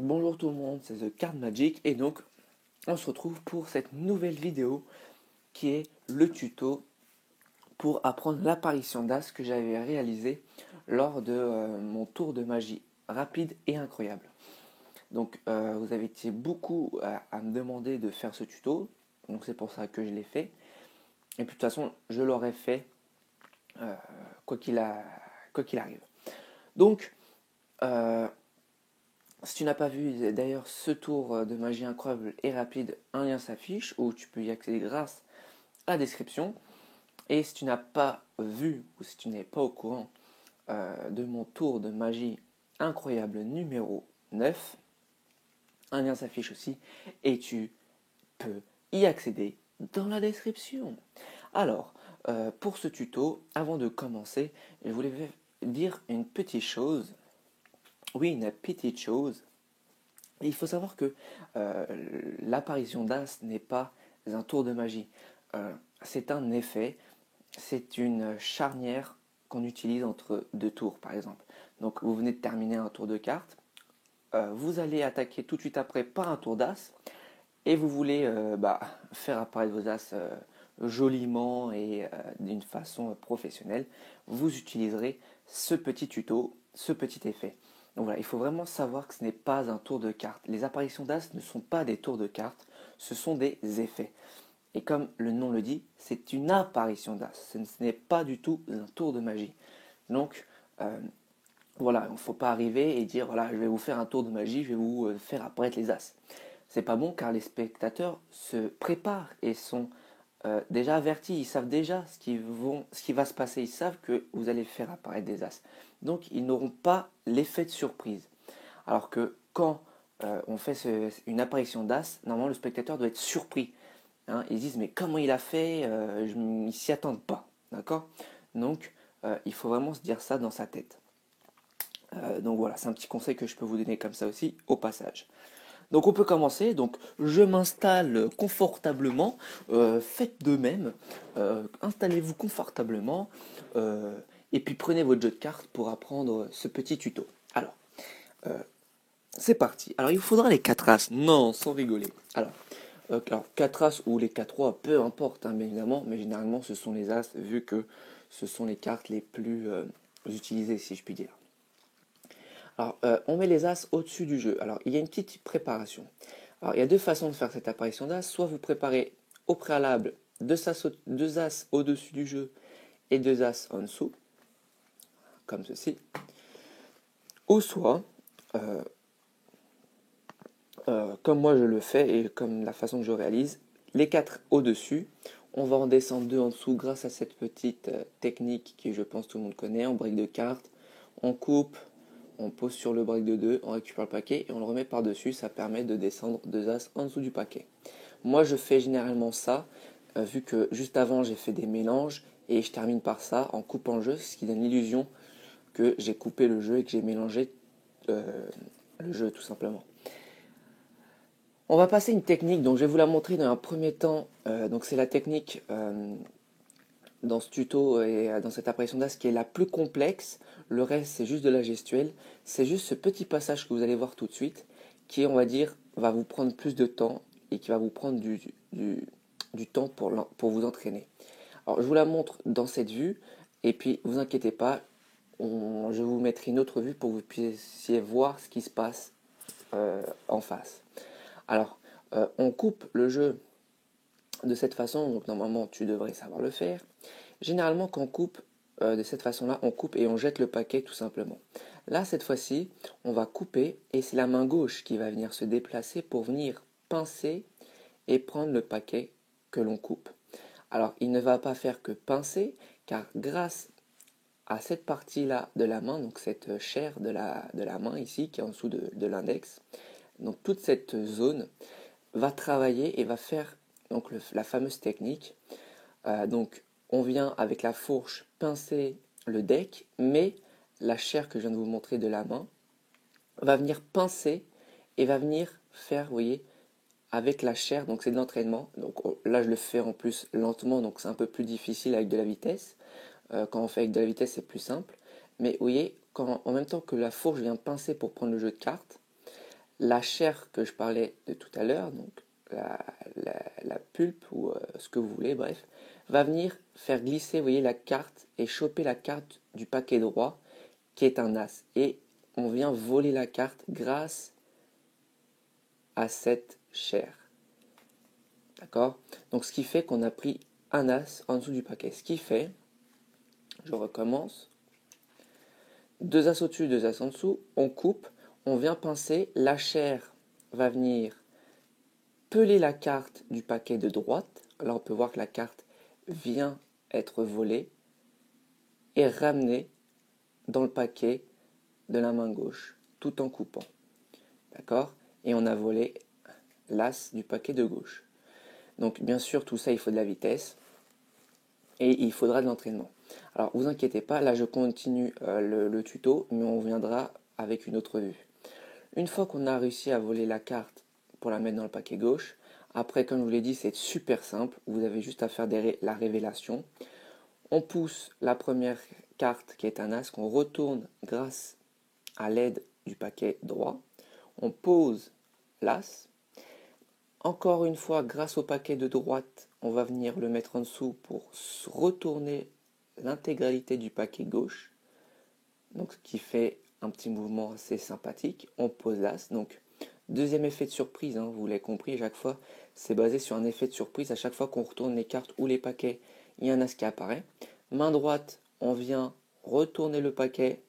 Bonjour tout le monde, c'est The Card Magic et donc on se retrouve pour cette nouvelle vidéo qui est le tuto pour apprendre l'apparition d'As que j'avais réalisé lors de mon tour de magie rapide et incroyable. Donc vous avez été beaucoup à me demander de faire ce tuto, donc c'est pour ça que je l'ai fait. Et puis de toute façon je l'aurais fait euh, quoi qu'il arrive. Donc euh, si tu n'as pas vu d'ailleurs ce tour de magie incroyable et rapide, un lien s'affiche où tu peux y accéder grâce à la description. Et si tu n'as pas vu ou si tu n'es pas au courant de mon tour de magie incroyable numéro 9, un lien s'affiche aussi et tu peux y accéder dans la description. Alors, pour ce tuto, avant de commencer, je voulais dire une petite chose. Oui, une petite chose. Il faut savoir que euh, l'apparition d'As n'est pas un tour de magie. C'est un effet, c'est une charnière qu'on utilise entre deux tours, par exemple. Donc vous venez de terminer un tour de cartes, vous allez attaquer tout de suite après par un tour d'As, et vous voulez faire apparaître vos As joliment et d'une façon professionnelle, vous utiliserez ce petit tuto, ce petit effet. Donc voilà, il faut vraiment savoir que ce n'est pas un tour de cartes. Les apparitions d'As ne sont pas des tours de cartes, ce sont des effets. Et comme le nom le dit, c'est une apparition d'As. Ce n'est pas du tout un tour de magie. Donc voilà, il ne faut pas arriver et dire voilà, je vais vous faire un tour de magie, je vais vous faire apparaître les As. C'est pas bon car les spectateurs se préparent et sont déjà avertis, ils savent déjà ce qui va se passer, ils savent que vous allez faire apparaître des As. Donc ils n'auront pas l'effet de surprise. Alors que quand on fait une apparition d'As, normalement le spectateur doit être surpris. Hein. Ils disent mais comment il a fait, ils ne s'y attendent pas. D'accord. Donc il faut vraiment se dire ça dans sa tête. Donc voilà, c'est un petit conseil que je peux vous donner comme ça aussi au passage. Donc on peut commencer, donc je m'installe confortablement, faites de même, installez-vous confortablement, et puis prenez votre jeu de cartes pour apprendre ce petit tuto. Alors, c'est parti. Alors il vous faudra les 4 as, non, sans rigoler. Alors 4 as ou les 4 rois, peu importe, hein, bien évidemment, mais généralement ce sont les as, vu que ce sont les cartes les plus utilisées, si je puis dire. Alors, on met les as au-dessus du jeu. Alors, il y a une petite préparation. Alors, il y a deux façons de faire cette apparition d'as. Soit vous préparez au préalable deux as au-dessus du jeu et deux as en dessous, comme ceci. Ou soit, euh, comme moi je le fais et comme la façon que je réalise, les quatre au-dessus, on va en descendre deux en dessous grâce à cette petite technique qui, je pense, tout le monde connaît. On brique de cartes, on coupe, on pose sur le break de 2, on récupère le paquet et on le remet par-dessus. Ça permet de descendre deux as en dessous du paquet. Moi, je fais généralement ça, vu que juste avant, j'ai fait des mélanges et je termine par ça en coupant le jeu, ce qui donne l'illusion que j'ai coupé le jeu et que j'ai mélangé le jeu tout simplement. On va passer une technique, donc je vais vous la montrer dans un premier temps. Donc c'est la technique dans ce tuto et dans cette apparition d'as qui est la plus complexe. Le reste, c'est juste de la gestuelle. C'est juste ce petit passage que vous allez voir tout de suite qui, on va dire, va vous prendre plus de temps et qui va vous prendre du temps pour vous entraîner. Alors, je vous la montre dans cette vue et puis, vous inquiétez pas, je vous mettrai une autre vue pour que vous puissiez voir ce qui se passe en face. Alors, on coupe le jeu de cette façon, donc normalement tu devrais savoir le faire. Généralement, quand on coupe de cette façon-là, on coupe et on jette le paquet tout simplement. Là, cette fois-ci, on va couper et c'est la main gauche qui va venir se déplacer pour venir pincer et prendre le paquet que l'on coupe. Alors, il ne va pas faire que pincer, car grâce à cette partie-là de la main, donc cette chair de la main ici, qui est en dessous de l'index, donc toute cette zone va travailler et va faire donc la fameuse technique. Donc on vient avec la fourche pincer le deck, mais la chair que je viens de vous montrer de la main va venir pincer et va venir faire, vous voyez, avec la chair, donc c'est de l'entraînement. Donc là je le fais en plus lentement, donc c'est un peu plus difficile avec de la vitesse. Quand on fait avec de la vitesse c'est plus simple. Mais vous voyez, en même temps que la fourche vient pincer pour prendre le jeu de cartes, la chair que je parlais de tout à l'heure, donc la pulpe ou ce que vous voulez, bref, va venir faire glisser, vous voyez, la carte et choper la carte du paquet droit qui est un as. Et on vient voler la carte grâce à cette chair. D'accord? Donc ce qui fait qu'on a pris un as en dessous du paquet. Ce qui fait, je recommence, deux as au-dessus, deux as en dessous, on coupe, on vient pincer, la chair va venir peler la carte du paquet de droite. Là on peut voir que la carte vient être volée et ramenée dans le paquet de la main gauche, tout en coupant. D'accord? Et on a volé l'as du paquet de gauche. Donc bien sûr, tout ça, il faut de la vitesse et il faudra de l'entraînement. Alors, vous inquiétez pas, là je continue le tuto, mais on viendra avec une autre vue. Une fois qu'on a réussi à voler la carte pour la mettre dans le paquet gauche, après, comme je vous l'ai dit, c'est super simple. Vous avez juste à faire la révélation. On pousse la première carte qui est un as qu'on retourne grâce à l'aide du paquet droit. On pose l'as. Encore une fois, grâce au paquet de droite, on va venir le mettre en dessous pour retourner l'intégralité du paquet gauche. Donc, ce qui fait un petit mouvement assez sympathique. On pose l'as. Donc, deuxième effet de surprise, hein, vous l'avez compris, à chaque fois, c'est basé sur un effet de surprise. À chaque fois qu'on retourne les cartes ou les paquets, il y a un as qui apparaît. Main droite, on vient retourner le paquet.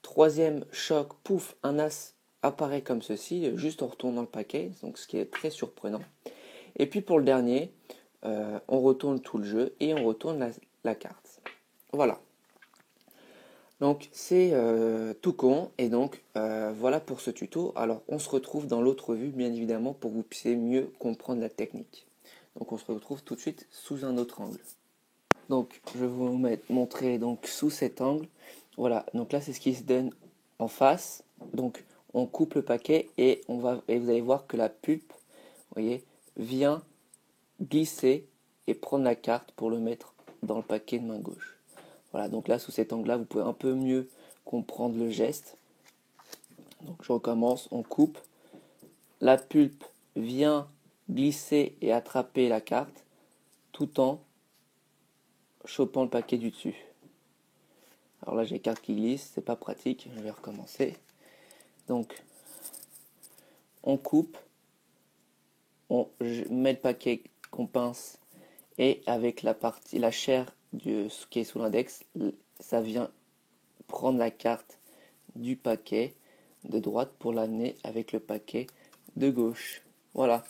Troisième choc, pouf, un as apparaît comme ceci, juste en retournant le paquet, donc ce qui est très surprenant. Et puis pour le dernier, on retourne tout le jeu et on retourne la carte. Voilà. Donc c'est tout con, et donc voilà pour ce tuto. Alors on se retrouve dans l'autre vue, bien évidemment, pour que vous puissiez mieux comprendre la technique. Donc on se retrouve tout de suite sous un autre angle. Donc je vais vous montrer donc sous cet angle. Voilà, donc là c'est ce qui se donne en face. Donc on coupe le paquet et vous allez voir que la pulpe, vous voyez, vient glisser et prendre la carte pour le mettre dans le paquet de main gauche. Voilà, donc là sous cet angle-là, vous pouvez un peu mieux comprendre le geste. Donc je recommence, on coupe, la pulpe vient glisser et attraper la carte tout en chopant le paquet du dessus. Alors là j'ai les cartes qui glissent, c'est pas pratique, je vais recommencer. Donc on coupe, on met le paquet qu'on pince et avec la chair ce qui est sous l'index, ça vient prendre la carte du paquet de droite pour l'amener avec le paquet de gauche. Voilà.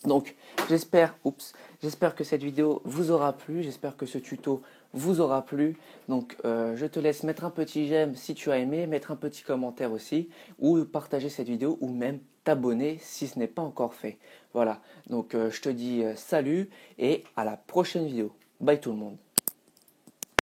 Donc j'espère que cette vidéo vous aura plu, j'espère que ce tuto vous aura plu. Donc je te laisse mettre un petit j'aime si tu as aimé, mettre un petit commentaire aussi, ou partager cette vidéo, ou même t'abonner si ce n'est pas encore fait. Voilà, donc je te dis salut et à la prochaine vidéo. Bye tout le monde.